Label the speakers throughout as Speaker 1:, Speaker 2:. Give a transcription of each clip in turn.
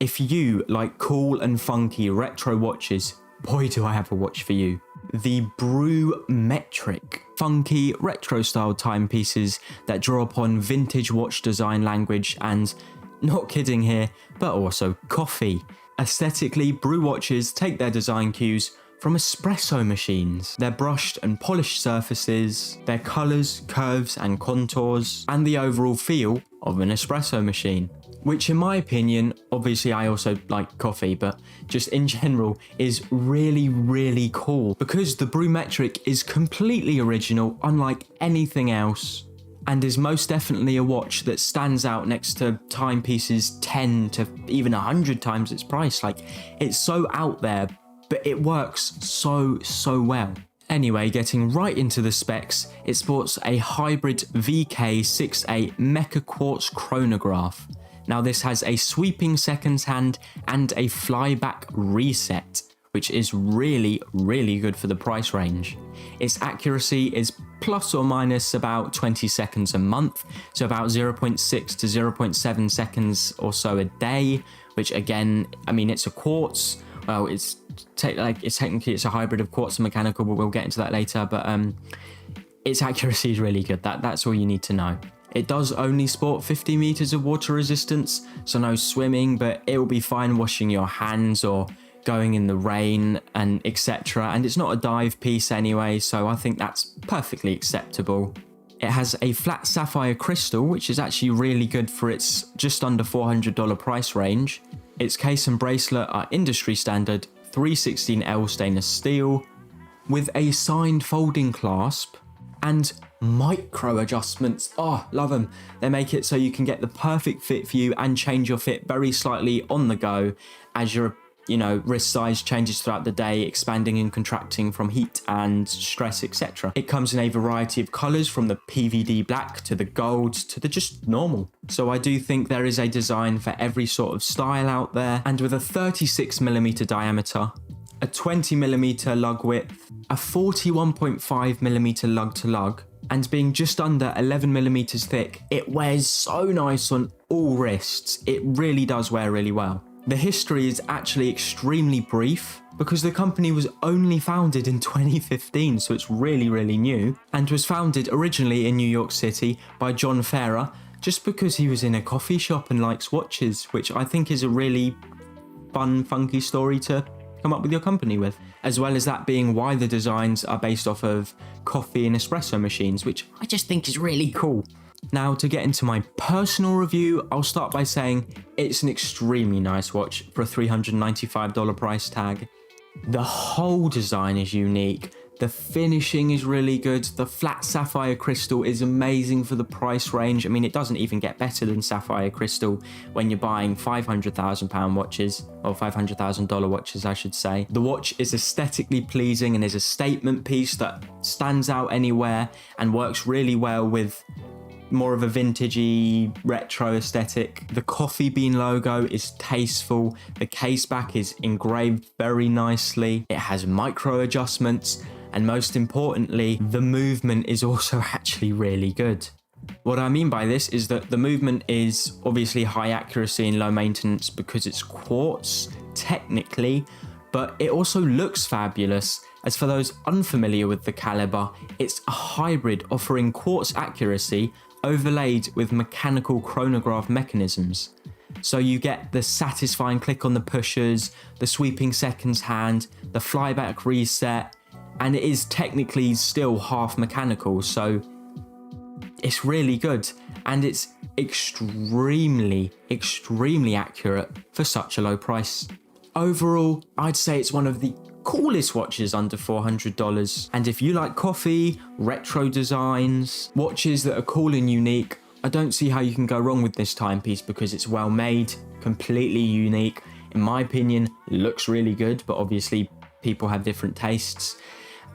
Speaker 1: If you like cool and funky retro watches, boy do I have a watch for you. The Brew Metric. Funky retro style timepieces that draw upon vintage watch design language and, not kidding here, but also coffee. Aesthetically, Brew watches take their design cues from espresso machines. Their brushed and polished surfaces, their colours, curves and contours, and the overall feel of an espresso machine. Which in my opinion, obviously I also like coffee, but just in general is really, really cool because the Brew Metric is completely original, unlike anything else, and is most definitely a watch that stands out next to timepieces 10 to even 100 times its price. Like, it's so out there, but it works so well. Anyway, getting right into the specs, it sports a hybrid VK68 Mecha Quartz chronograph. Now this has a sweeping seconds hand and a flyback reset, which is really, really good for the price range. Its accuracy is plus or minus about 20 seconds a month, so about 0.6 to 0.7 seconds or so a day, which again, I mean, it's a quartz. Well, it's technically a hybrid of quartz and mechanical, but we'll get into that later. But its accuracy is really good. That's all you need to know. It does only sport 50 meters of water resistance, so no swimming, but it will be fine washing your hands or going in the rain and etc. And it's not a dive piece anyway, so I think that's perfectly acceptable. It has a flat sapphire crystal, which is actually really good for its just under $400 price range. Its case and bracelet are industry standard 316L stainless steel with a signed folding clasp and micro adjustments. Oh, love them. They make it so you can get the perfect fit for you and change your fit very slightly on the go as your wrist size changes throughout the day, expanding and contracting from heat and stress, etc. It comes in a variety of colors, from the PVD black to the gold to the just normal. So I do think there is a design for every sort of style out there. And with a 36mm diameter, a 20mm lug width, a 41.5mm lug to lug, and being just under 11mm thick, it wears so nice on all wrists. It really does wear really well. The history is actually extremely brief because the company was only founded in 2015, so it's really, really new, and was founded originally in New York City by John Ferrer just because he was in a coffee shop and likes watches, which I think is a really fun, funky story to come up with your company with, as well as that being why the designs are based off of coffee and espresso machines, which I just think is really cool. Now, to get into my personal review, I'll start by saying it's an extremely nice watch for a $395 price tag. The whole design is unique. The finishing is really good. The flat sapphire crystal is amazing for the price range. I mean, it doesn't even get better than sapphire crystal when you're buying £500,000 watches, or $500,000 watches, I should say. The watch is aesthetically pleasing and is a statement piece that stands out anywhere and works really well with more of a vintagey retro aesthetic. The coffee bean logo is tasteful. The case back is engraved very nicely. It has micro adjustments, and most importantly, the movement is also actually really good. What I mean by this is that the movement is obviously high accuracy and low maintenance because it's quartz, technically, but it also looks fabulous. As for those unfamiliar with the caliber, it's a hybrid offering quartz accuracy overlaid with mechanical chronograph mechanisms. So you get the satisfying click on the pushers, the sweeping seconds hand, the flyback reset, and it is technically still half mechanical, so it's really good, and it's extremely accurate for such a low price. Overall, I'd say it's one of the coolest watches under $400, and if you like coffee, retro designs, watches that are cool and unique, I don't see how you can go wrong with this timepiece because it's well made, completely unique. In my opinion, looks really good, but obviously people have different tastes,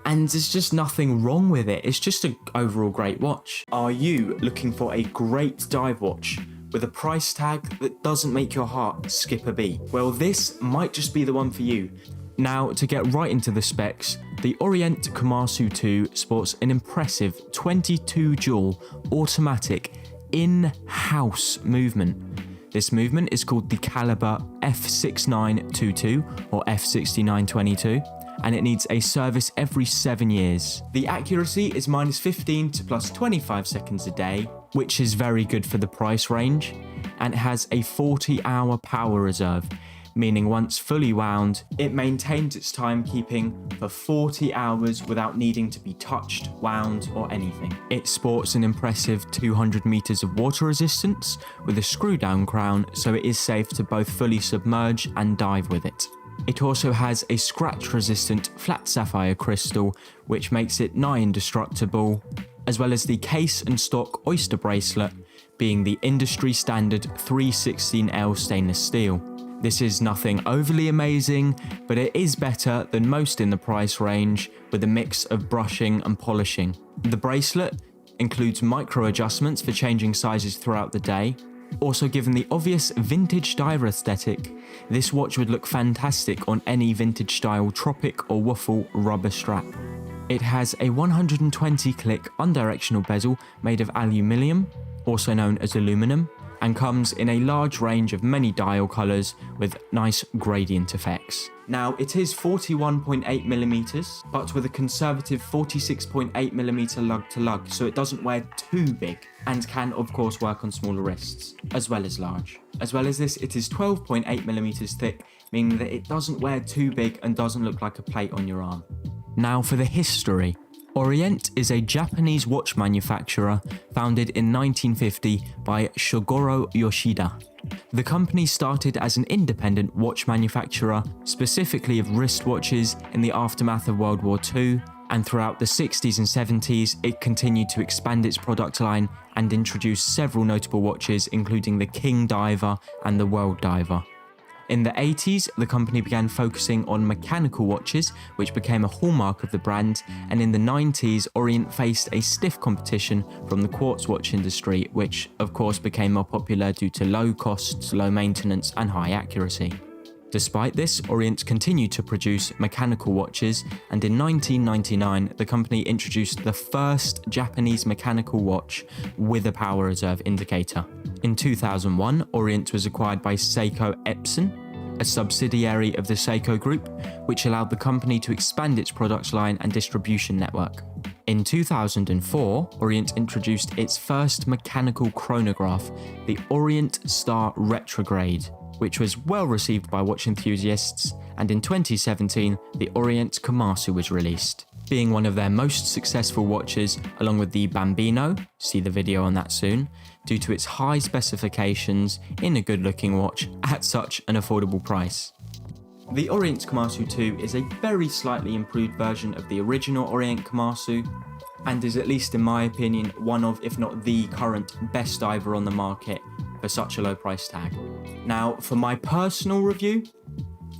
Speaker 1: and there's just nothing wrong with it. It's just an overall great watch. Are you looking for a great dive watch with a price tag that doesn't make your heart skip a beat? Well, this might just be the one for you. Now, to get right into the specs, the Orient Kamasu 2 sports an impressive 22 joule automatic in-house movement. This movement is called the caliber F6922 or F6922, and it needs a service every 7 years. The accuracy is -15 to +25 seconds a day, which is very good for the price range, and it has a 40-hour power reserve, meaning once fully wound, it maintains its timekeeping for 40 hours without needing to be touched, wound, or anything. It sports an impressive 200 meters of water resistance with a screw-down crown, so it is safe to both fully submerge and dive with it. It also has a scratch-resistant flat sapphire crystal, which makes it nigh indestructible, as well as the case and stock oyster bracelet, being the industry standard 316L stainless steel. This is nothing overly amazing, but it is better than most in the price range, with a mix of brushing and polishing. The bracelet includes micro adjustments for changing sizes throughout the day. Also, given the obvious vintage diver aesthetic, this watch would look fantastic on any vintage style tropic or waffle rubber strap. It has a 120 click unidirectional bezel made of aluminium, also known as aluminum, and comes in a large range of many dial colours with nice gradient effects. Now, it is 41.8mm, but with a conservative 46.8mm lug to lug, so it doesn't wear too big, and can of course work on smaller wrists, as well as large. As well as this, it is 12.8mm thick, meaning that it doesn't wear too big and doesn't look like a plate on your arm. Now for the history. Orient is a Japanese watch manufacturer founded in 1950 by Shogoro Yoshida. The company started as an independent watch manufacturer, specifically of wristwatches, in the aftermath of World War II, and throughout the 60s and 70s it continued to expand its product line and introduce several notable watches, including the King Diver and the World Diver. In the 80s, the company began focusing on mechanical watches, which became a hallmark of the brand, and in the 90s, Orient faced a stiff competition from the quartz watch industry, which of course became more popular due to low costs, low maintenance, and high accuracy. Despite this, Orient continued to produce mechanical watches, and in 1999, the company introduced the first Japanese mechanical watch with a power reserve indicator. In 2001, Orient was acquired by Seiko Epson, a subsidiary of the Seiko Group, which allowed the company to expand its product line and distribution network. In 2004, Orient introduced its first mechanical chronograph, the Orient Star Retrograde, which was well received by watch enthusiasts, and in 2017, the Orient Kamasu was released, being one of their most successful watches, along with the Bambino, see the video on that soon, due to its high specifications in a good-looking watch at such an affordable price. The Orient Kamasu 2 is a very slightly improved version of the original Orient Kamasu, and is, at least in my opinion, one of, if not the current best diver on the market for such a low price tag. Now, for my personal review,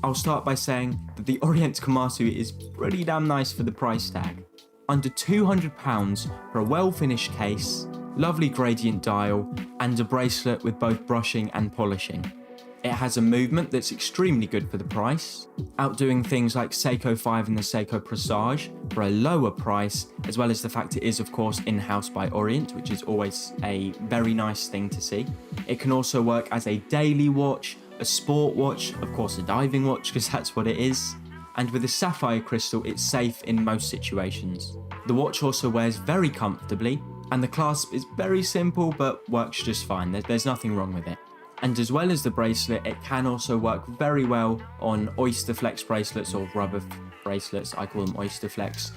Speaker 1: I'll start by saying that the Orient Kamasu is pretty damn nice for the price tag. Under £200 for a well-finished case, lovely gradient dial, and a bracelet with both brushing and polishing. It has a movement that's extremely good for the price, outdoing things like Seiko 5 and the Seiko Presage for a lower price, as well as the fact it is of course in-house by Orient, which is always a very nice thing to see. It can also work as a daily watch, a sport watch, of course a diving watch because that's what it is, and with a sapphire crystal it's safe in most situations. The watch also wears very comfortably, and the clasp is very simple but works just fine. There's nothing wrong with it. And as well as the bracelet, it can also work very well on Oyster Flex bracelets or rubber bracelets, I call them Oyster Flex,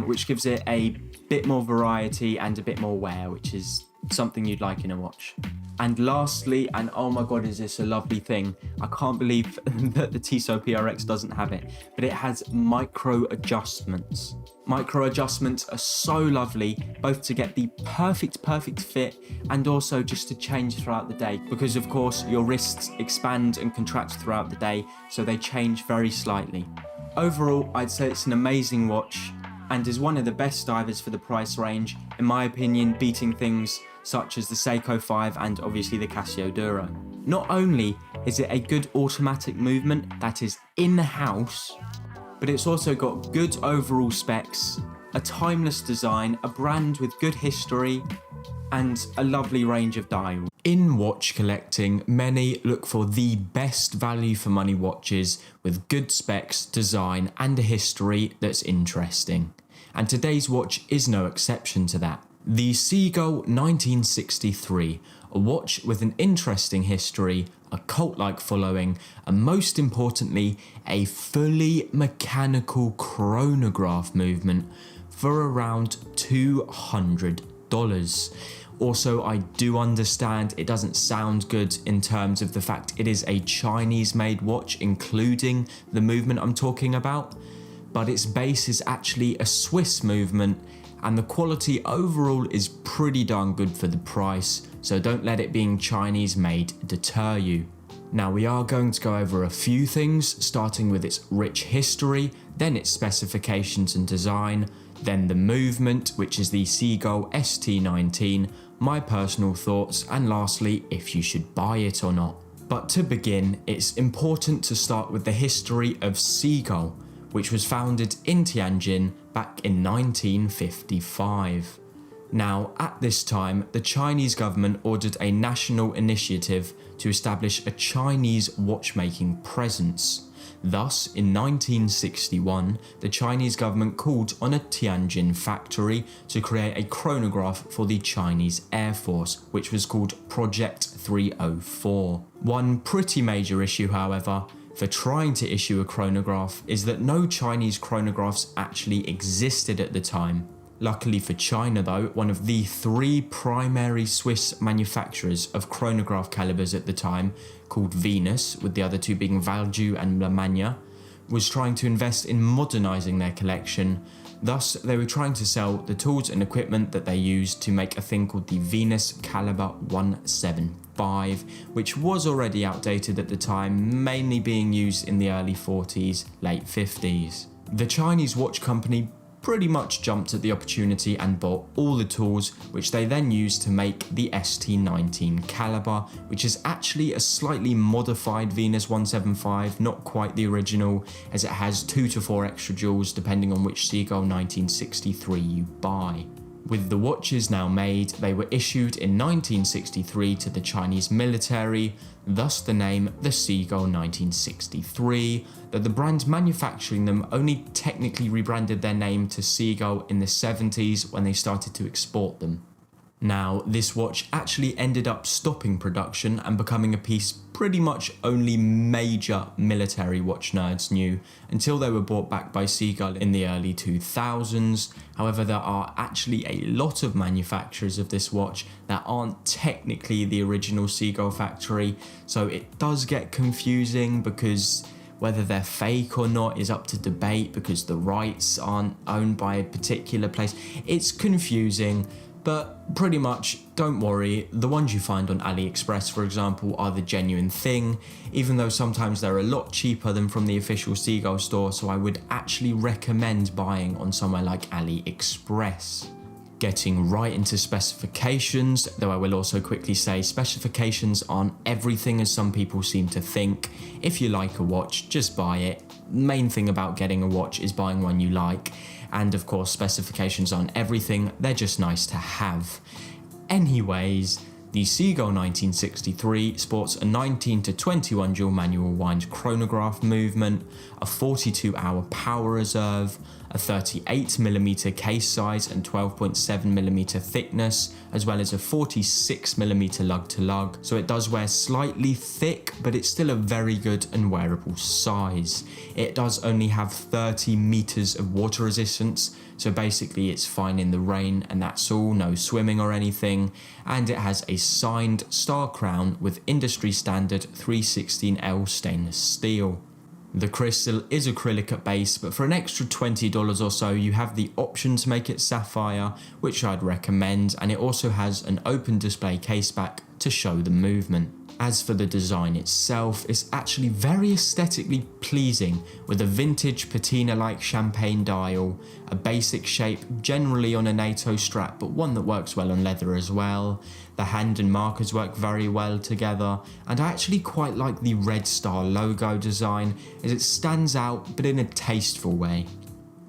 Speaker 1: which gives it a bit more variety and a bit more wear, which is something you'd like in a watch. And lastly, and oh my god, is this a lovely thing, I can't believe that the Tissot PRX doesn't have it, but it has micro adjustments. Micro adjustments are so lovely, both to get the perfect fit and also just to change throughout the day, because of course your wrists expand and contract throughout the day, so they change very slightly. Overall, I'd say it's an amazing watch and is one of the best divers for the price range, in my opinion, beating things such as the Seiko 5 and obviously the Casio Duro. Not only is it a good automatic movement that is in-house, but it's also got good overall specs, a timeless design, a brand with good history, and a lovely range of dials. In watch collecting, many look for the best value for money watches with good specs, design and a history that's interesting. And today's watch is no exception to that. The Seagull 1963, a watch with an interesting history, a cult-like following, and most importantly, a fully mechanical chronograph movement for around $200. Also, I do understand it doesn't sound good in terms of the fact it is a Chinese-made watch, including the movement I'm talking about, but its base is actually a Swiss movement, and the quality overall is pretty darn good for the price, so don't let it being Chinese made deter you. Now we are going to go over a few things, starting with its rich history, then its specifications and design, then the movement, which is the Seagull ST19, my personal thoughts, and lastly, if you should buy it or not. But to begin, it's important to start with the history of Seagull, which was founded in Tianjin back in 1955. Now, at this time, the Chinese government ordered a national initiative to establish a Chinese watchmaking presence. Thus, in 1961, the Chinese government called on a Tianjin factory to create a chronograph for the Chinese Air Force, which was called Project 304. One pretty major issue, however, for trying to issue a chronograph is that no Chinese chronographs actually existed at the time. Luckily for China though, one of the 3 primary Swiss manufacturers of chronograph calibers at the time, called Venus, with the other 2 being Valjoux and La Magna, was trying to invest in modernising their collection. Thus, they were trying to sell the tools and equipment that they used to make a thing called the Venus Caliber 175, which was already outdated at the time, mainly being used in the early 40s, late 50s. The Chinese watch company pretty much jumped at the opportunity and bought all the tools, which they then used to make the ST19 caliber, which is actually a slightly modified Venus 175, not quite the original, as it has 2 to 4 extra jewels depending on which Seagull 1963 you buy. With the watches now made, they were issued in 1963 to the Chinese military, thus the name the Seagull 1963, though the brand manufacturing them only technically rebranded their name to Seagull in the 70s when they started to export them. Now, this watch actually ended up stopping production and becoming a piece pretty much only major military watch nerds knew until they were bought back by Seagull in the early 2000s. However, there are actually a lot of manufacturers of this watch that aren't technically the original Seagull factory, so it does get confusing because whether they're fake or not is up to debate because the rights aren't owned by a particular place. It's confusing. But pretty much, don't worry, the ones you find on AliExpress, for example, are the genuine thing, even though sometimes they're a lot cheaper than from the official Seagull store, so I would actually recommend buying on somewhere like AliExpress. Getting right into specifications, though I will also quickly say specifications aren't everything as some people seem to think. If you like a watch, just buy it. Main thing about getting a watch is buying one you like. And of course, specifications aren't everything, they're just nice to have. Anyways, the Seagull 1963 sports a 19 to 21 dual manual wind chronograph movement, a 42-hour power reserve, a 38mm case size and 12.7mm thickness, as well as a 46mm lug to lug, so it does wear slightly thick, but it's still a very good and wearable size. It does only have 30 meters of water resistance, so basically it's fine in the rain and that's all, no swimming or anything, and it has a signed star crown with industry standard 316L stainless steel. The crystal is acrylic at base, but for an extra $20 or so you have the option to make it sapphire, which I'd recommend, and it also has an open display case back to show the movement. As for the design itself, it's actually very aesthetically pleasing, with a vintage patina-like champagne dial, a basic shape generally on a NATO strap but one that works well on leather as well. The hand and markers work very well together, and I actually quite like the red star logo design as it stands out but in a tasteful way.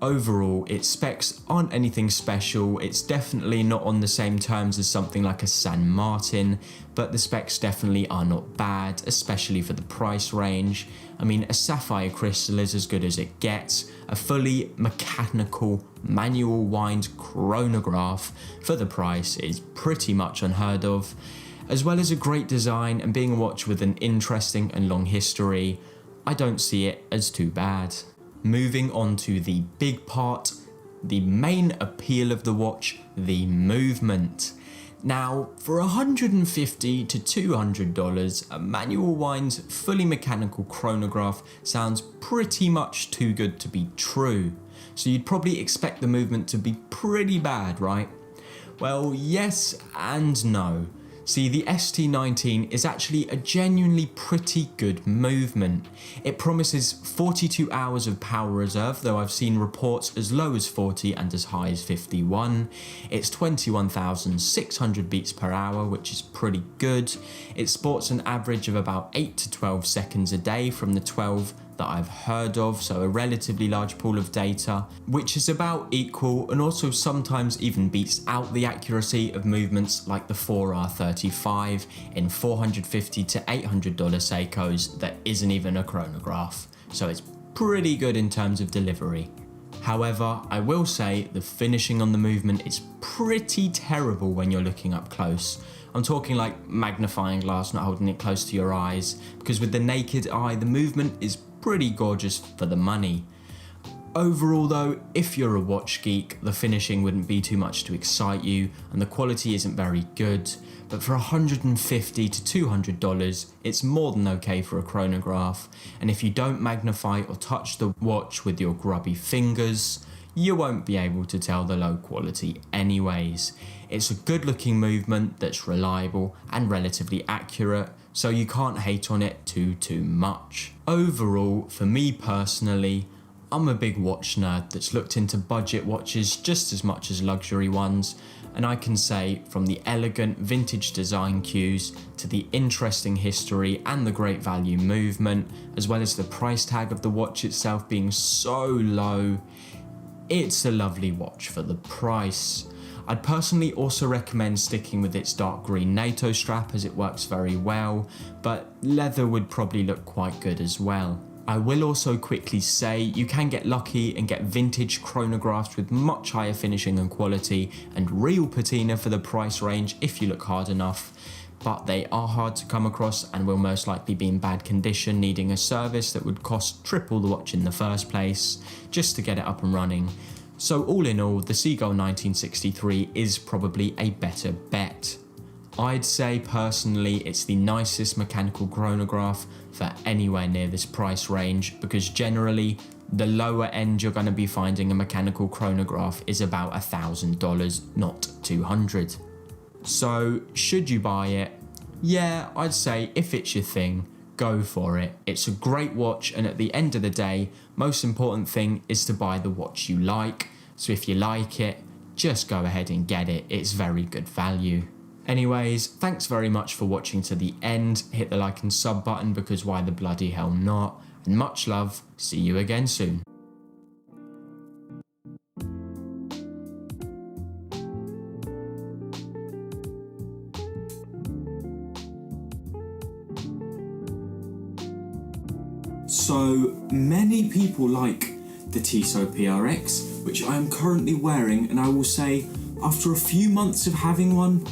Speaker 1: Overall, its specs aren't anything special. It's definitely not on the same terms as something like a San Martin, but the specs definitely are not bad, especially for the price range. I mean, a sapphire crystal is as good as it gets. A fully mechanical, manual wind chronograph for the price is pretty much unheard of. As well as a great design and being a watch with an interesting and long history, I don't see it as too bad. Moving on to the big part, the main appeal of the watch, the movement. Now, for $150 to $200, a manual wind, fully mechanical chronograph sounds pretty much too good to be true. So you'd probably expect the movement to be pretty bad, right? Well, yes and no. See, the ST19 is actually a genuinely pretty good movement. It promises 42 hours of power reserve, though I've seen reports as low as 40 and as high as 51. It's 21,600 beats per hour, which is pretty good. It sports an average of about 8 to 12 seconds a day from the 12 that I've heard of, so a relatively large pool of data, which is about equal and also sometimes even beats out the accuracy of movements like the 4R35 in $450 to $800 Seikos that isn't even a chronograph, so it's pretty good in terms of delivery. However, I will say the finishing on the movement is pretty terrible when you're looking up close. I'm talking like magnifying glass, not holding it close to your eyes, because with the naked eye, the movement is pretty gorgeous for the money. Overall though, if you're a watch geek, the finishing wouldn't be too much to excite you, and the quality isn't very good, but for $150 to $200, it's more than okay for a chronograph, and if you don't magnify or touch the watch with your grubby fingers, you won't be able to tell the low quality anyways. It's a good looking movement that's reliable and relatively accurate, so you can't hate on it too much. Overall, for me personally, I'm a big watch nerd that's looked into budget watches just as much as luxury ones, and I can say from the elegant vintage design cues to the interesting history and the great value movement, as well as the price tag of the watch itself being so low, it's a lovely watch for the price. I'd personally also recommend sticking with its dark green NATO strap as it works very well, but leather would probably look quite good as well. I will also quickly say you can get lucky and get vintage chronographs with much higher finishing and quality and real patina for the price range if you look hard enough, but they are hard to come across and will most likely be in bad condition, needing a service that would cost triple the watch in the first place just to get it up and running. So all in all, the Seagull 1963 is probably a better bet. I'd say personally it's the nicest mechanical chronograph for anywhere near this price range, because generally the lower end you're going to be finding a mechanical chronograph is about $1,000, not $200. So should you buy it? Yeah, I'd say if it's your thing, go for it. It's a great watch, and at the end of the day, most important thing is to buy the watch you like. So if you like it, just go ahead and get it. It's very good value. Anyways, thanks very much for watching to the end. Hit the like and sub button because why the bloody hell not? And much love. See you again soon. So many people like the Tissot PRX, which I am currently wearing, and I will say, after a few months of having one,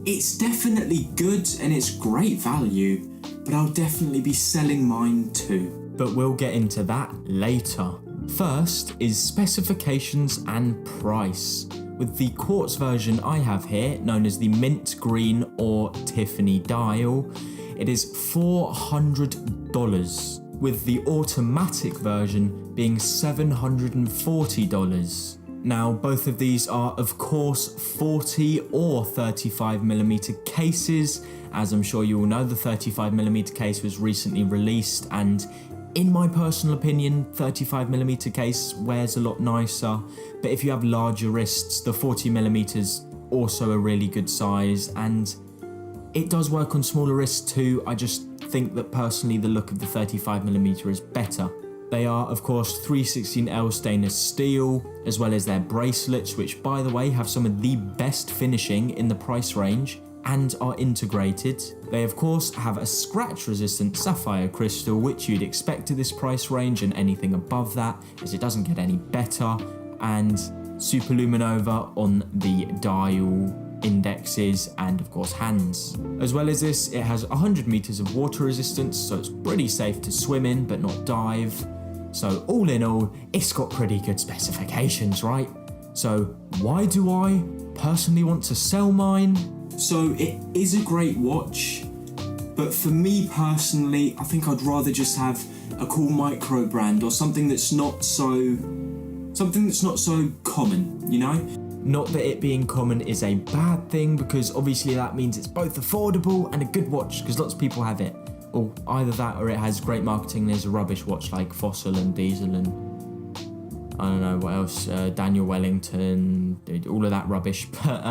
Speaker 1: it's definitely good and it's great value, but I'll definitely be selling mine too. But we'll get into that later. First is specifications and price. With the quartz version I have here, known as the mint green or Tiffany dial, it is $400, with the automatic version being $740. Now, both of these are, of course, 40 or 35mm cases. As I'm sure you all know, the 35mm case was recently released, and in my personal opinion, 35mm case wears a lot nicer. But if you have larger wrists, the 40mm is also a really good size, and it does work on smaller wrists too. I just think that personally the look of the 35mm is better. They are, of course, 316L stainless steel, as well as their bracelets, which, by the way, have some of the best finishing in the price range and are integrated. They, of course, have a scratch-resistant sapphire crystal, which you'd expect at this price range and anything above that, as it doesn't get any better, and superluminova on the dial, indexes, and of course hands. As well as this, it has 100 meters of water resistance, so it's pretty safe to swim in but not dive. So all in all, it's got pretty good specifications, right? So why do I personally want to sell mine? So it is a great watch, but for me personally, I think I'd rather just have a cool micro brand or something that's not so common, you know? Not that it being common is a bad thing, because obviously that means it's both affordable and a good watch, because lots of people have it. Or either that or it has great marketing and is a rubbish watch like Fossil and Diesel and I don't know what else, Daniel Wellington, all of that rubbish. But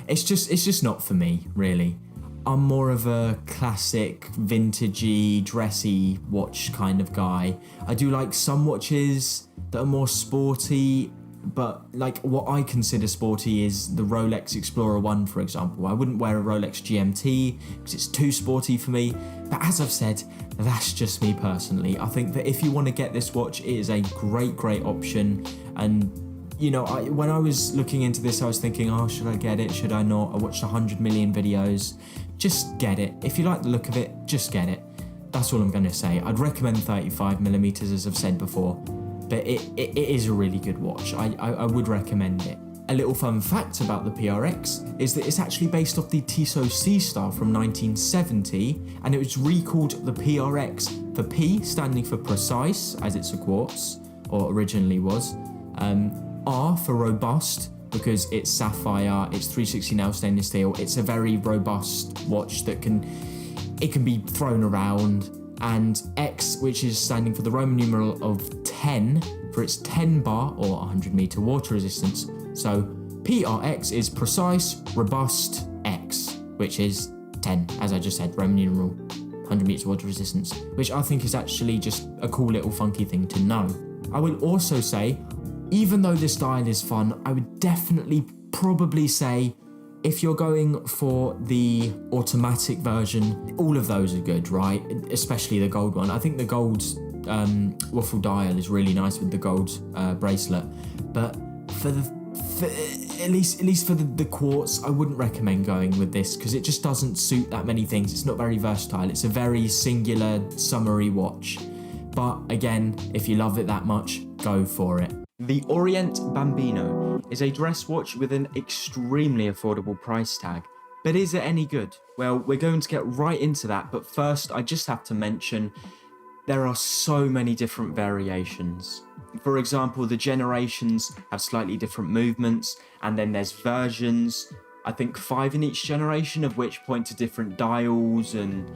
Speaker 1: it's just not for me, really. I'm more of a classic, vintagey, dressy watch kind of guy. I do like some watches that are more sporty, but like what I consider sporty is the Rolex Explorer 1, for example. I wouldn't wear a Rolex GMT because it's too sporty for me. But as I've said, that's just me personally. I think that if you want to get this watch, it is a great option. And you know, when I was looking into this, I was thinking, oh, should I get it? Should I not? I watched 100 million videos. Just get it. If you like the look of it, just get it. That's all I'm going to say. I'd recommend 35mm, as I've said before. But it is a really good watch. I would recommend it. A little fun fact about the PRX is that it's actually based off the Tissot C-Star from 1970, and it was recalled the PRX for P, standing for precise, as it's a quartz, or originally was, R for robust, because it's sapphire, it's 316L stainless steel, it's a very robust watch that can be thrown around, and X, which is standing for the Roman numeral of 10, for its 10 bar or 100 meter water resistance. So PRX is precise, robust, X, which is 10, as I just said, Roman numeral, 100 meters water resistance, which I think is actually just a cool little funky thing to know. I will also say, even though this dial is fun, I would definitely probably say, if you're going for the automatic version, all of those are good, right? Especially the gold one. I think the gold waffle dial is really nice with the gold bracelet, but at least for the quartz, I wouldn't recommend going with this because it just doesn't suit that many things. It's not very versatile. It's a very singular, summery watch. But again, if you love it that much, go for it. The Orient Bambino is a dress watch with an extremely affordable price tag. But is it any good? Well, we're going to get right into that, but first I just have to mention there are so many different variations. For example, the generations have slightly different movements, and then there's versions, I think 5 in each generation, of which point to different dials and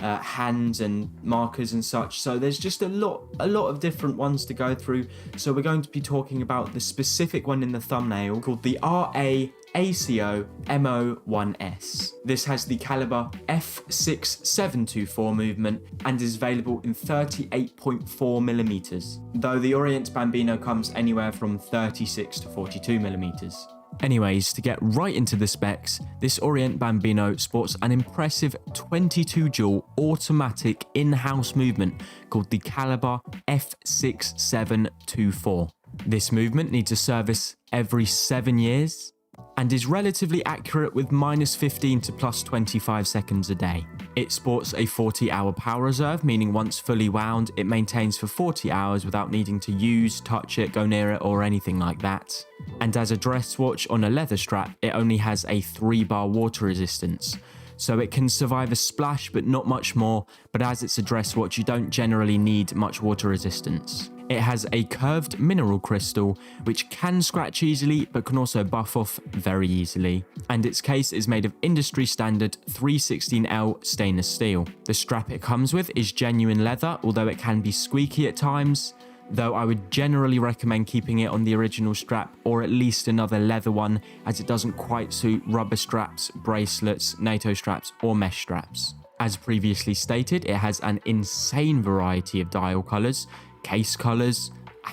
Speaker 1: hands and markers and such. So there's just a lot of different ones to go through. So we're going to be talking about the specific one in the thumbnail called the RAACO MO1S. This has the caliber F6724 movement and is available in 38.4mm, though the Orient Bambino comes anywhere from 36 to 42mm. Anyways, to get right into the specs, this Orient Bambino sports an impressive 22 jewel automatic in-house movement called the caliber F6724. This movement needs a service every 7 years and is relatively accurate with -15 to +25 seconds a day. It sports a 40-hour power reserve, meaning once fully wound, it maintains for 40 hours without needing to use, touch it, go near it, or anything like that. And as a dress watch on a leather strap, it only has a 3-bar water resistance. So it can survive a splash, but not much more, but as it's a dress watch, you don't generally need much water resistance. It has a curved mineral crystal, which can scratch easily, but can also buff off very easily. And its case is made of industry standard 316L stainless steel. The strap it comes with is genuine leather, although it can be squeaky at times, though I would generally recommend keeping it on the original strap or at least another leather one, as it doesn't quite suit rubber straps, bracelets, NATO straps, or mesh straps. As previously stated, it has an insane variety of dial colours, case colours,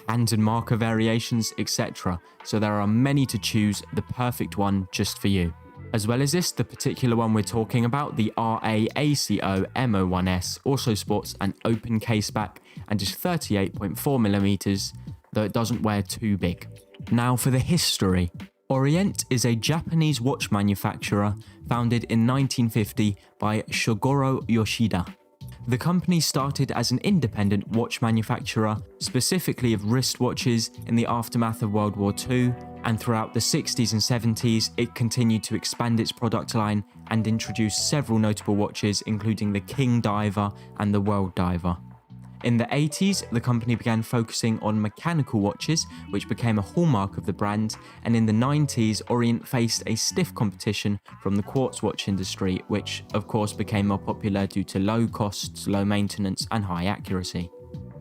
Speaker 1: hand and marker variations, etc. So there are many to choose the perfect one just for you. As well as this, the particular one we're talking about, the RAACO M01S, also sports an open case back and is 38.4mm, though it doesn't wear too big. Now for the history. Orient is a Japanese watch manufacturer founded in 1950 by Shogoro Yoshida. The company started as an independent watch manufacturer, specifically of wristwatches in the aftermath of World War II, and throughout the 60s and 70s it continued to expand its product line and introduce several notable watches including the King Diver and the World Diver. In the 80s, the company began focusing on mechanical watches, which became a hallmark of the brand, and in the 90s, Orient faced a stiff competition from the quartz watch industry, which of course became more popular due to low costs, low maintenance, and high accuracy.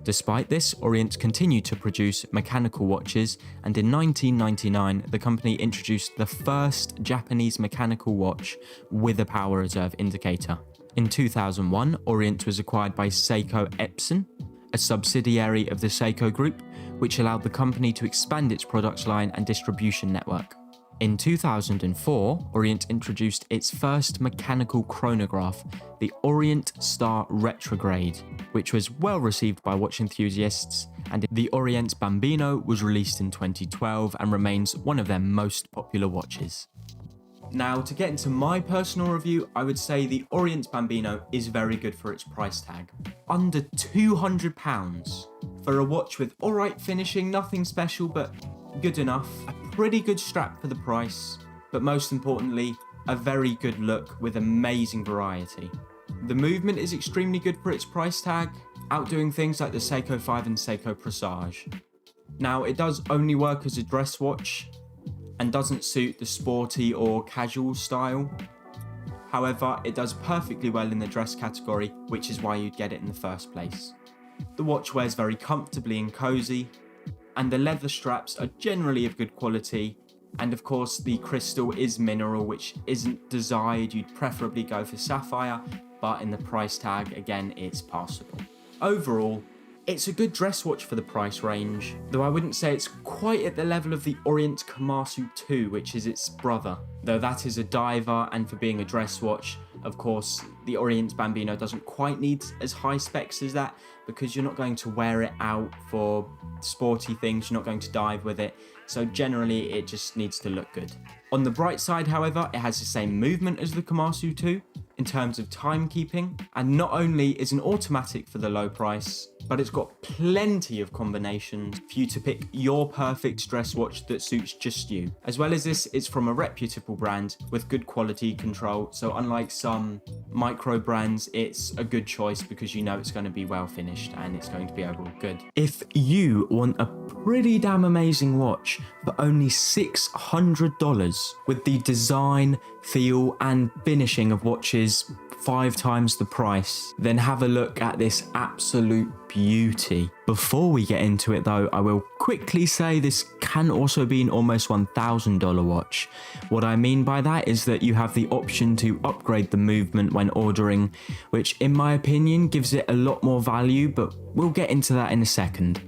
Speaker 1: Despite this, Orient continued to produce mechanical watches, and in 1999, the company introduced the first Japanese mechanical watch with a power reserve indicator. In 2001, Orient was acquired by Seiko Epson, a subsidiary of the Seiko Group, which allowed the company to expand its product line and distribution network. In 2004, Orient introduced its first mechanical chronograph, the Orient Star Retrograde, which was well received by watch enthusiasts, and the Orient Bambino was released in 2012 and remains one of their most popular watches. Now, to get into my personal review, I would say the Orient Bambino is very good for its price tag. Under £200 for a watch with alright finishing, nothing special but good enough, a pretty good strap for the price, but most importantly, a very good look with amazing variety. The movement is extremely good for its price tag, outdoing things like the Seiko 5 and Seiko Presage. Now, it does only work as a dress watch, and doesn't suit the sporty or casual style. However, it does perfectly well in the dress category, which is why you'd get it in the first place. The watch wears very comfortably and cozy, and the leather straps are generally of good quality, and of course the crystal is mineral, which isn't desired. You'd preferably go for sapphire, but in the price tag, again, it's passable. Overall, it's a good dress watch for the price range, though I wouldn't say it's quite at the level of the Orient Kamasu 2, which is its brother. Though that is a diver, and for being a dress watch, of course, the Orient Bambino doesn't quite need as high specs as that, because you're not going to wear it out for sporty things, you're not going to dive with it, so generally it just needs to look good. On the bright side, however, it has the same movement as the Kamasu 2 in terms of timekeeping, and not only is an automatic for the low price, but it's got plenty of combinations for you to pick your perfect dress watch that suits just you. As well as this, it's from a reputable brand with good quality control, so unlike some micro brands, it's a good choice because you know it's going to be well finished and it's going to be overall good. If you want a pretty damn amazing watch for only $600 with the design, feel and finishing of watches 5 times the price, then have a look at this absolute beauty. Before we get into it though, I will quickly say this can also be an almost $1,000 watch. What I mean by that is that you have the option to upgrade the movement when ordering, which in my opinion gives it a lot more value, but we'll get into that in a second.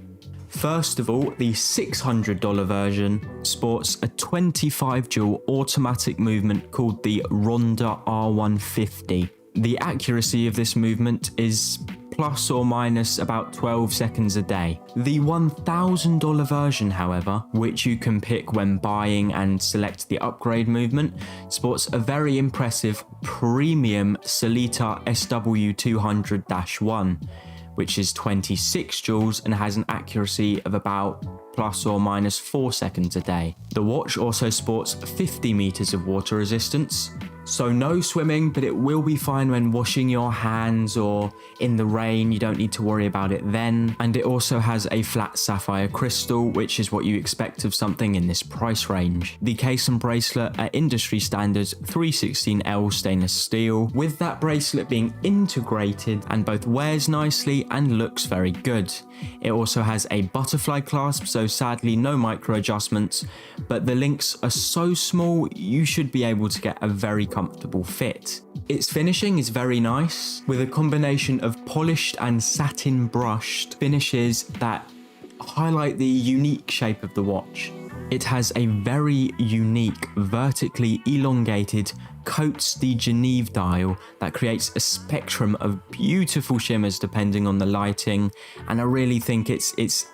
Speaker 1: First of all, the $600 version sports a 25 jewel automatic movement called the Ronda R150. The accuracy of this movement is plus or minus about 12 seconds a day. The $1,000 version, however, which you can pick when buying and select the upgrade movement, sports a very impressive premium Sellita SW200-1, which is 26 joules and has an accuracy of about plus or minus 4 seconds a day. The watch also sports 50 meters of water resistance, so no swimming, but it will be fine when washing your hands or in the rain. You don't need to worry about it then. And it also has a flat sapphire crystal, which is what you expect of something in this price range. The case and bracelet are industry standards 316L stainless steel, with that bracelet being integrated and both wears nicely and looks very good. It also has a butterfly clasp, so sadly no micro adjustments, but the links are so small you should be able to get a very comfortable fit. Its finishing is very nice, with a combination of polished and satin brushed finishes that highlight the unique shape of the watch. It has a very unique vertically elongated Cotes de Genève dial that creates a spectrum of beautiful shimmers depending on the lighting, and I really think it's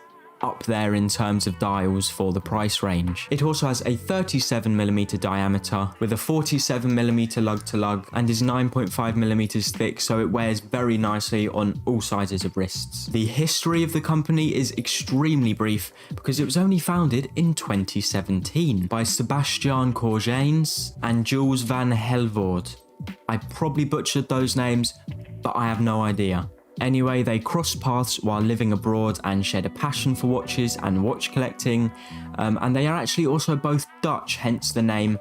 Speaker 1: up there in terms of dials for the price range. It also has a 37mm diameter with a 47mm lug to lug and is 9.5mm thick, so it wears very nicely on all sizes of wrists. The history of the company is extremely brief because it was only founded in 2017 by Sebastian Courgenes and Jules van Helvoort. I probably butchered those names, but I have no idea. Anyway, they crossed paths while living abroad and shared a passion for watches and watch collecting, and they are actually also both Dutch, hence the name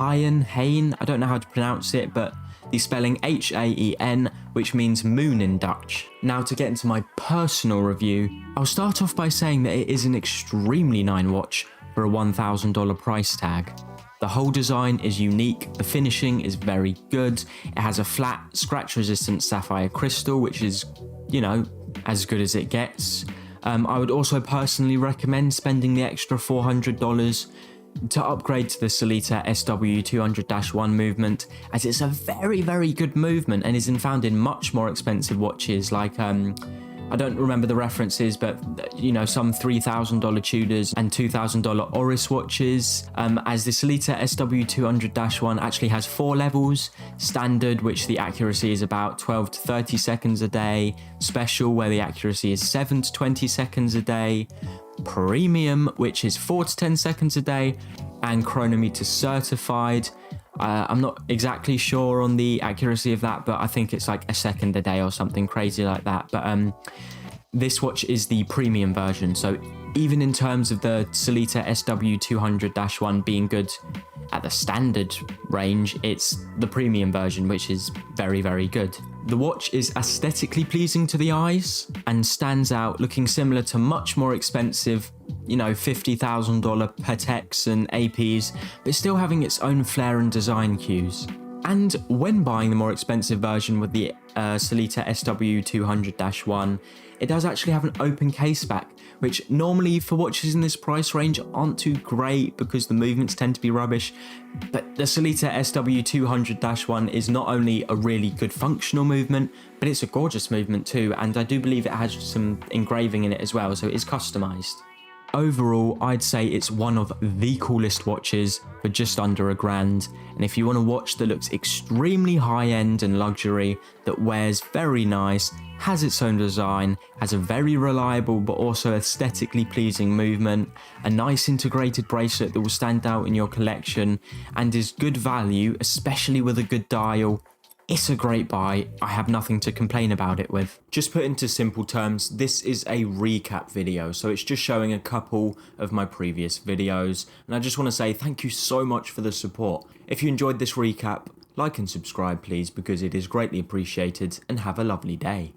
Speaker 1: Haen. I don't know how to pronounce it, but the spelling Haen, which means moon in Dutch. Now, to get into my personal review, I'll start off by saying that it is an extremely nice watch for a $1,000 price tag. The whole design is unique, the finishing is very good, it has a flat, scratch-resistant sapphire crystal, which is, you know, as good as it gets. I would also personally recommend spending the extra $400 to upgrade to the Sellita SW200-1 movement, as it's a very, very good movement and isn't found in much more expensive watches like I don't remember the references, but you know, some $3,000 Tudors and $2,000 Oris watches, as the Sellita SW200-1 actually has 4 levels: standard, which the accuracy is about 12 to 30 seconds a day; special, where the accuracy is 7 to 20 seconds a day; premium, which is 4 to 10 seconds a day; and chronometer certified. I'm not exactly sure on the accuracy of that, but I think it's like a second a day or something crazy like that. But this watch is the premium version, so even in terms of the Sellita SW200-1 being good at the standard range, it's the premium version, which is very, very good. The watch is aesthetically pleasing to the eyes and stands out, looking similar to much more expensive, you know, $50,000 Pateks and APs, but still having its own flair and design cues. And when buying the more expensive version with the Sellita SW200-1, it does actually have an open case back, which normally for watches in this price range aren't too great because the movements tend to be rubbish. But the Sellita SW200-1 is not only a really good functional movement, but it's a gorgeous movement too, and I do believe it has some engraving in it as well, so it is customized. Overall, I'd say it's one of the coolest watches for just under $1,000, and if you want a watch that looks extremely high-end and luxury, that wears very nice, has its own design, has a very reliable but also aesthetically pleasing movement, a nice integrated bracelet that will stand out in your collection, and is good value, especially with a good dial, it's a great buy. I have nothing to complain about it with. Just put into simple terms, this is a recap video, so it's just showing a couple of my previous videos, and I just want to say thank you so much for the support. If you enjoyed this recap, like and subscribe please, because it is greatly appreciated, and have a lovely day.